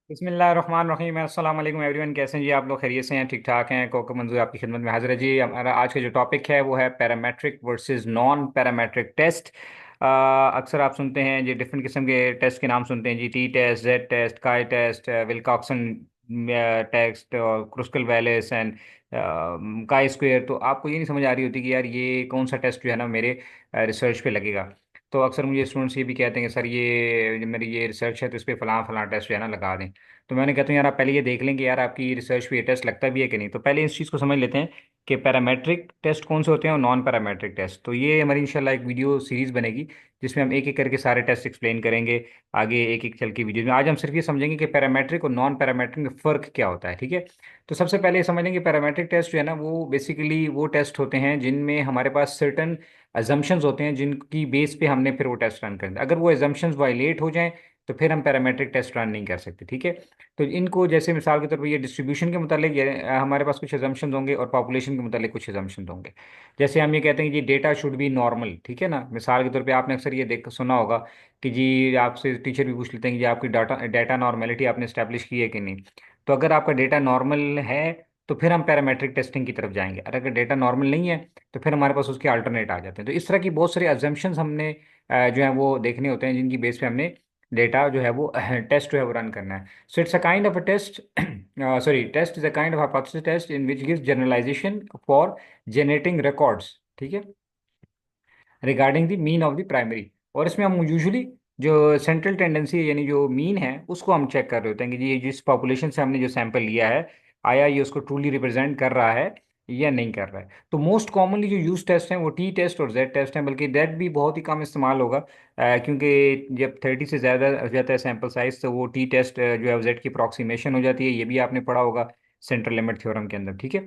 बिस्मिल्लाहिर्रहमानिर्रहीम। अस्सलाम वालेकुम एवरीवन। कैसे हैं जी आप लोग? खैरियत से हैं? ठीक ठाक हैं? कोको मंजूर आपकी खिदमत में हाजिर है जी। हमारा आज का जो टॉपिक है वो है parametric versus non parametric test. अक्सर आप सुनते हैं जी, डिफरेंट किस्म के टेस्ट के नाम सुनते हैं जी। टी टेस्ट, जेड टेस्ट, काई टेस्ट, विल्कॉक्सन टेस्ट और क्रुस्कल वैलेस एंड काई स्क्वेयर। तो आपको ये नहीं समझ आ रही होती कि यार ये कौन सा टेस्ट जो है ना मेरे रिसर्च पे लगेगा। तो अक्सर मुझे स्टूडेंट्स ये भी कहते हैं कि सर ये मेरी ये रिसर्च है तो इस पे फलां फलां टेस्ट जो है ना लगा दें। तो मैंने कहता हूँ यार आप पहले ये देख लें कि यार आपकी रिसर्च पे ये टेस्ट लगता भी है कि नहीं। तो पहले इस चीज़ को समझ लेते हैं कि पैरामेट्रिक टेस्ट कौन से होते हैं और नॉन पैरामेट्रिक टेस्ट। तो ये हमारी इंशाल्लाह एक वीडियो सीरीज बनेगी जिसमें हम एक एक करके सारे टेस्ट एक्सप्लेन करेंगे आगे एक एक चल की वीडियो में। आज हम सिर्फ ये समझेंगे कि पैरामेट्रिक और नॉन पैरामेट्रिक में फ़र्क क्या होता है, ठीक है। तो सबसे पहले ये समझ लेंगे पैरामेट्रिक टेस्ट जो है ना वो बेसिकली वो टेस्ट होते हैं जिनमें हमारे पास सर्टन अजम्पशंस होते हैं जिनकी बेस पे हमने फिर वो टेस्ट रन करना है। अगर वो अजम्पशंस वायलेट हो जाएं तो फिर हम पैरामेट्रिक टेस्ट रन नहीं कर सकते, ठीक है। तो इनको जैसे मिसाल के तौर पर ये डिस्ट्रीब्यूशन के मुतालिक हमारे पास कुछ अजम्पशंस होंगे और पॉपुलेशन के मुतालिक कुछ अजम्पशंस होंगे। जैसे हम ये कहते हैं कि डेटा शुड बी नॉर्मल, ठीक है ना। मिसाल के तौर पे आपने अक्सर ये देख सुना होगा कि जी आपसे टीचर भी पूछ लेते हैं कि जी आपकी डाटा डाटा नॉर्मेलिटी आपने इस्टेब्लिश की है कि नहीं। तो अगर आपका डेटा नॉर्मल है तो फिर हम पैरामेट्रिक टेस्टिंग की तरफ जाएंगे, और अगर डेटा नॉर्मल नहीं है तो फिर हमारे पास उसके अल्टरनेट आ जाते हैं। तो इस तरह की बहुत सारे अजम्पशंस हमने जो है वो देखने होते हैं जिनकी बेस पे हमने डेटा जो है वो टेस्ट जो है वो रन करना है। So it's a kind of a test, sorry, test is a kind of hypothesis test in which gives generalisation for generating records, ठीक है, regarding the mean of the primary. और इसमें हम यूजुअली जो सेंट्रल टेंडेंसी है यानी जो mean है उसको हम चेक कर रहे होते हैं कि जी ये जिस पॉपुलेशन से हमने जो सैंपल लिया है आया ये उसको ट्रूली रिप्रेजेंट कर रहा है या नहीं कर रहा है। तो मोस्ट कॉमनली जो यूज टेस्ट हैं वो टी टेस्ट और जेड टेस्ट हैं, बल्कि जेड भी बहुत ही कम इस्तेमाल होगा क्योंकि जब 30 से ज़्यादा हो जाता है सैंपल साइज तो वो टी टेस्ट जो है जेड की अप्रॉक्सीमेशन हो जाती है। ये भी आपने पढ़ा होगा सेंट्रल लिमिट थ्योरम के अंदर, ठीक है।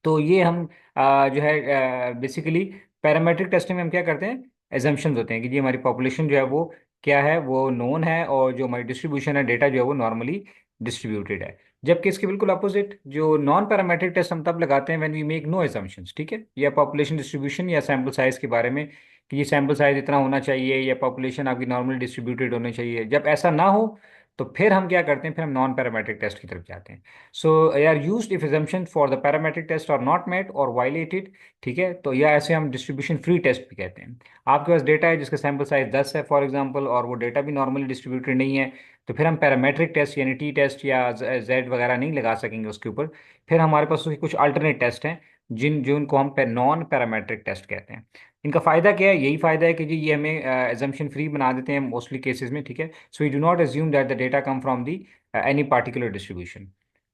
तो ये हम जो है बेसिकली पैरामेट्रिक टेस्टिंग में हम क्या करते हैं, एजम्पशंस होते हैं कि जी हमारी पॉपुलेशन जो है वो क्या है, वो नोन है, और जो हमारी डिस्ट्रीब्यूशन है डेटा जो है वो नॉर्मली डिस्ट्रीब्यूटेड है। जबकि इसके बिल्कुल अपोजिट जो नॉन पैरामेट्रिक टेस्ट हम तब लगाते हैं when we make no assumptions, ठीक है, या पॉपुलेशन डिस्ट्रीब्यूशन या सैम्पल साइज के बारे में कि ये सैम्पल साइज इतना होना चाहिए या पॉपुलेशन आपकी नॉर्मली डिस्ट्रीब्यूटेड होनी चाहिए। जब ऐसा ना हो तो फिर हम क्या करते हैं, फिर हम नॉन पैरामेट्रिक टेस्ट की तरफ जाते हैं। So are used if assumption for the parametric test are not met और वायलेटेड, ठीक है। तो या ऐसे हम डिस्ट्रीब्यूशन फ्री टेस्ट भी कहते हैं। आपके पास डेटा है जिसका सैंपल साइज 10 है फॉर एग्जांपल, और वो डेटा भी नॉर्मली डिस्ट्रीब्यूटेड नहीं है, तो फिर हम पैरामेट्रिक टेस्ट यानी टी टेस्ट या जेड वगैरह नहीं लगा सकेंगे उसके ऊपर। फिर हमारे पास उसके कुछ अल्टरनेट टेस्ट हैं जिनको हम नॉन पैरामेट्रिक टेस्ट कहते हैं। इनका फ़ायदा क्या है? यही फ़ायदा है कि जी ये हमें एजम्पशन फ्री बना देते हैं मोस्टली केसेस में, ठीक है। So we do not assume that the data come from the any particular distribution.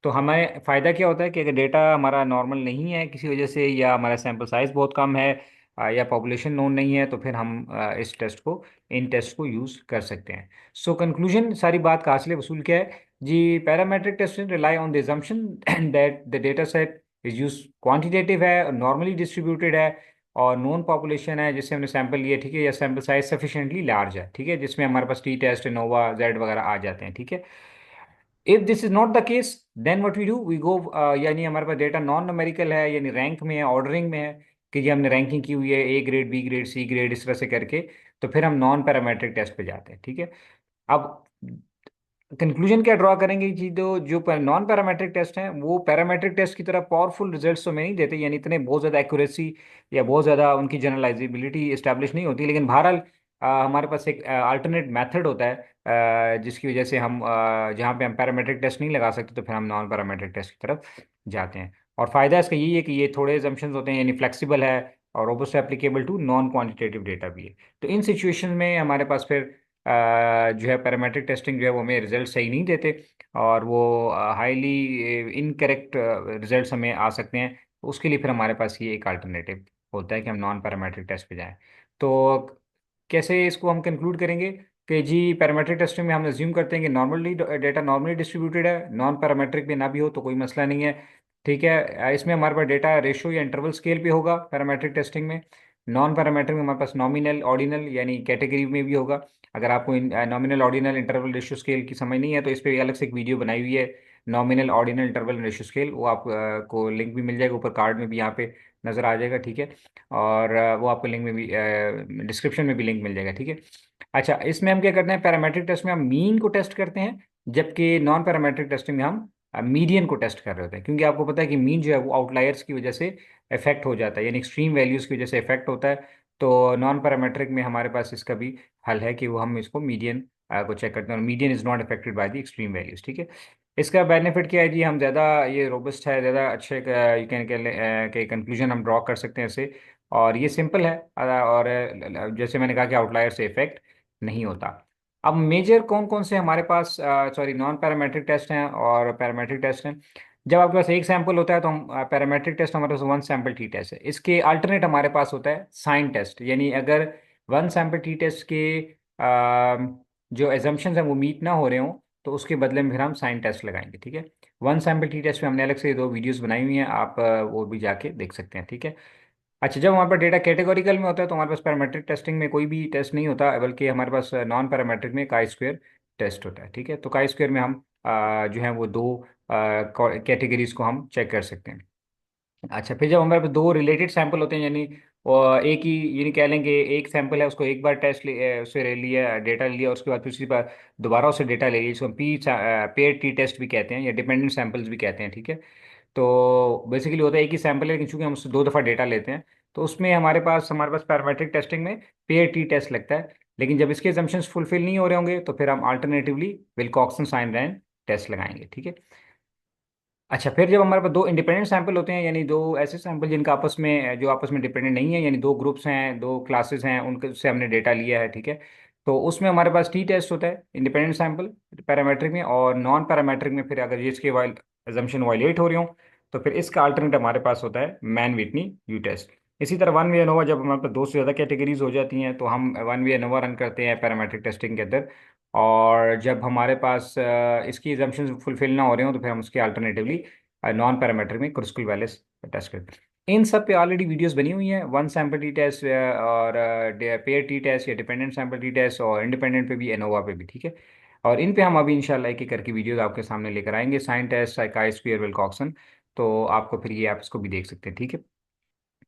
तो हमें फ़ायदा क्या होता है कि अगर डेटा हमारा नॉर्मल नहीं है किसी वजह से, या हमारा सैंपल साइज बहुत कम है, या पॉपुलेशन नोन नहीं है, तो फिर हम इस टेस्ट को इन टेस्ट को यूज़ कर सकते हैं। सो कंक्लूजन, सारी बात का हासिल वसूल क्या है जी, parametric test rely on the assumption that the data set is use quantitative है, नॉर्मली डिस्ट्रीब्यूटेड है, और नॉन पॉपुलेशन है जिससे हमने सैंपल लिए, ठीक है, या सैंपल साइज सफिशिएंटली लार्ज है, ठीक है, जिसमें हमारे पास टी टेस्ट, नोवा, जेड वगैरह आ जाते हैं, ठीक है। If this is not the case then what we do we go, यानी हमारे पास डेटा नॉन न्यूमेरिकल है यानी रैंक में है, ऑर्डरिंग में है कि जी हमने रैंकिंग की हुई है A grade, B grade, C grade, इस तरह से करके, तो फिर हम नॉन पैरामेट्रिक टेस्ट पे जाते हैं, ठीक है। अब कंक्लूजन क्या ड्रॉ करेंगे जी, जो जो नॉन पैरामेट्रिक टेस्ट हैं वो पैरामेट्रिक टेस्ट की तरह पावरफुल रिजल्ट्स तो में नहीं देते, यानी इतने बहुत ज़्यादा एक्यूरेसी या बहुत ज़्यादा उनकी जनरलाइजेबिलिटी इस्टेब्लिश नहीं होती, लेकिन बहरहाल हमारे पास एक अल्टरनेट मेथड होता है जिसकी वजह से हम जहाँ पे हम पैरामेट्रिक टेस्ट नहीं लगा सकते तो फिर हम नॉन पैरामेट्रिक टेस्ट की तरफ जाते हैं। और फ़ायदा इसका यही है कि ये थोड़े assumptions होते हैं यानी फ्लेक्सिबल है, और robust applicable to non quantitative data भी है। तो इन सिचुएशन में हमारे पास फिर जो है पैरामेट्रिक टेस्टिंग जो है वो हमें रिजल्ट सही नहीं देते, और वो हाईली इनकरेक्ट रिजल्ट्स हमें आ सकते हैं। तो उसके लिए फिर हमारे पास ये एक अल्टरनेटिव होता है कि हम नॉन पैरामेट्रिक टेस्ट पे जाएं। तो कैसे इसको हम कंक्लूड करेंगे कि जी पैरामेट्रिक टेस्टिंग में हम अज्यूम करते हैं कि नॉर्मली डेटा नॉर्मली डिस्ट्रीब्यूटेड है, नॉन पैरामेट्रिक में ना भी हो तो कोई मसला नहीं है, ठीक है। इसमें हमारे पास डेटा रेशो या इंटरवल स्केल पे होगा पैरामेट्रिक टेस्टिंग में। नॉन पैरामेट्रिक में हमारे पास नॉमिनल ऑर्डिनल यानी कैटेगरी में भी होगा। अगर आपको nominal ordinal interval ratio scale की समझ नहीं है तो इस पे अलग से एक वीडियो बनाई हुई है, nominal ordinal interval ratio scale, वो आप को लिंक भी मिल जाएगा ऊपर कार्ड में भी, यहाँ पे नज़र आ जाएगा, ठीक है। और वो आपको लिंक में भी डिस्क्रिप्शन में भी लिंक मिल जाएगा, ठीक है। अच्छा, इसमें हम क्या करते हैं, पैरामेट्रिक टेस्ट में हम मीन को टेस्ट करते हैं जबकि नॉन पैरामेट्रिक टेस्टिंग में हम मीडियन को टेस्ट कर रहे होते हैं, क्योंकि आपको पता है कि मीन जो है वो आउटलायर्स की वजह से इफेक्ट हो जाता है, यानी एक्सट्रीम वैल्यूज की वजह से इफेक्ट होता है। तो नॉन पैरामेट्रिक में हमारे पास इसका भी हल है कि वो हम इसको मीडियन को चेक करते हैं, और median is not affected by the extreme values. ठीक है। इसका बेनिफिट क्या है जी, हम ज़्यादा ये रोबस्ट है, ज़्यादा अच्छे यू कैन के कंक्लूजन हम ड्रॉ कर सकते हैं इससे। और ये सिंपल है, और जैसे मैंने कहा कि आउटलायर से इफेक्ट नहीं होता। अब मेजर कौन कौन से हमारे पास सॉरी नॉन पैरामेट्रिक टेस्ट हैं और पैरामेट्रिक टेस्ट हैं। जब आपके पास एक सैंपल होता है तो हम पैरामेट्रिक टेस्ट, हमारे पास वन सैंपल टी टेस्ट है। इसके अल्टरनेट हमारे पास होता है साइन टेस्ट, यानी अगर वन सैंपल टी टेस्ट के जो एजम्पशंस हैं वो मीट ना हो रहे हों, तो उसके बदले में फिर हम साइन टेस्ट लगाएंगे। ठीक है। वन सैंपल टी टेस्ट में हमने अलग से दो वीडियोस बनाई हुई हैं, आप वो भी जाके देख सकते हैं। ठीक है। अच्छा, जब हमारे पास डेटा कैटेगोरिकल में होता है तो हमारे पास पैरामेट्रिक टेस्टिंग में कोई भी टेस्ट नहीं होता, बल्कि हमारे पास नॉन पैरामेट्रिक में काई स्क्वायर टेस्ट होता है। ठीक है। तो काई स्क्वायर में हम जो है वो दो कैटेगरीज को हम चेक कर सकते हैं। अच्छा, फिर जब हमारे पास दो रिलेटेड सैंपल होते हैं, यानी एक ही, यानी कह लेंगे एक सैंपल है, उसको एक बार टेस्ट उससे ले लिया, डेटा लिया, उसके बाद दूसरी बार दोबारा उससे डेटा ले लिया, जिसको हम पेयर टी टेस्ट भी कहते हैं या डिपेंडेंट सैंपल्स भी कहते हैं। ठीक है। तो बेसिकली होता है एक ही सैंपल है, लेकिन चूंकि हम उससे दो दफ़ा डेटा लेते हैं, तो उसमें हमारे पास पैरामेट्रिक टेस्टिंग में पेयर टी टेस्ट लगता है। लेकिन जब इसके assumptions फुलफिल नहीं हो रहे होंगे तो फिर हम alternatively Wilcoxon sign rank test लगाएंगे। ठीक है। अच्छा, फिर जब हमारे पास दो इंडिपेंडेंट सैंपल होते हैं, यानी दो ऐसे सैंपल जिनका आपस में जो आपस में डिपेंडेंट नहीं है, यानी दो ग्रुप्स हैं, दो क्लासेस हैं, उनके से हमने डेटा लिया है। ठीक है। तो उसमें हमारे पास टी टेस्ट होता है इंडिपेंडेंट सैंपल पैरामेट्रिक में, और नॉन पैरामेट्रिक में फिर अगर ये इसके वाइल एजम्पशन वायलेट हो रही हो तो फिर इसका अल्टरनेट हमारे पास होता है मैन विटनी यू टेस्ट। इसी तरह वन वे एनोवा, जब हमारे पास दो से ज़्यादा कैटेगरीज हो जाती हैं तो हम वन वे एनोवा रन करते हैं पैरामेट्रिक टेस्टिंग के अंदर। और जब हमारे पास इसकी एजम्पशन फुलफिल ना हो रहे हो तो फिर हम उसके अल्टरनेटिवली नॉन पैरामेट्रिक में क्रुस्कल वैलिस टेस्ट करते हैं। इन सब पे ऑलरेडी वीडियोस बनी हुई हैं, वन सैंपल टी टेस्ट और पेयर टी टेस्ट या डिपेंडेंट सैंपल टी टेस्ट, और इंडिपेंडेंट पे भी एनोवा पे भी। ठीक है। और इन पे हम अभी इंशाल्लाह एक एक करके वीडियोस आपके सामने लेकर आएंगे, sign test, chi square, Wilcoxon. तो आपको फिर ये आप इसको भी देख सकते हैं। ठीक है।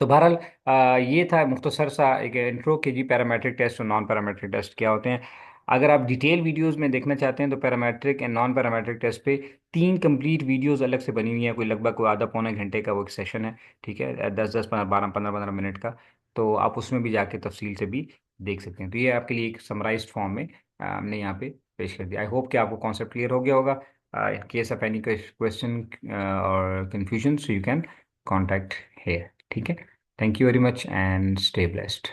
तो बहरहाल ये था मुख्तसर सा एक इंट्रो के जी पैरामेट्रिक टेस्ट और नॉन पैरामेट्रिक टेस्ट क्या होते हैं। अगर आप डिटेल वीडियोस में देखना चाहते हैं तो parametric and non parametric test पे तीन कंप्लीट वीडियोस अलग से बनी हुई हैं, कोई लगभग कोई आधा पौने घंटे का वो एक सेशन है। ठीक है। 10 10 12 12 15 15 मिनट का। तो आप उसमें भी जाके तफसील से भी देख सकते हैं। तो ये आपके लिए एक समराइज्ड फॉर्म में हमने यहाँ पे पेश कर दिया। आई होप कि आपको कॉन्सेप्ट क्लियर हो गया होगा। In case of any question और confusion, so you can contact here. ठीक है। Thank you very much and stay blessed.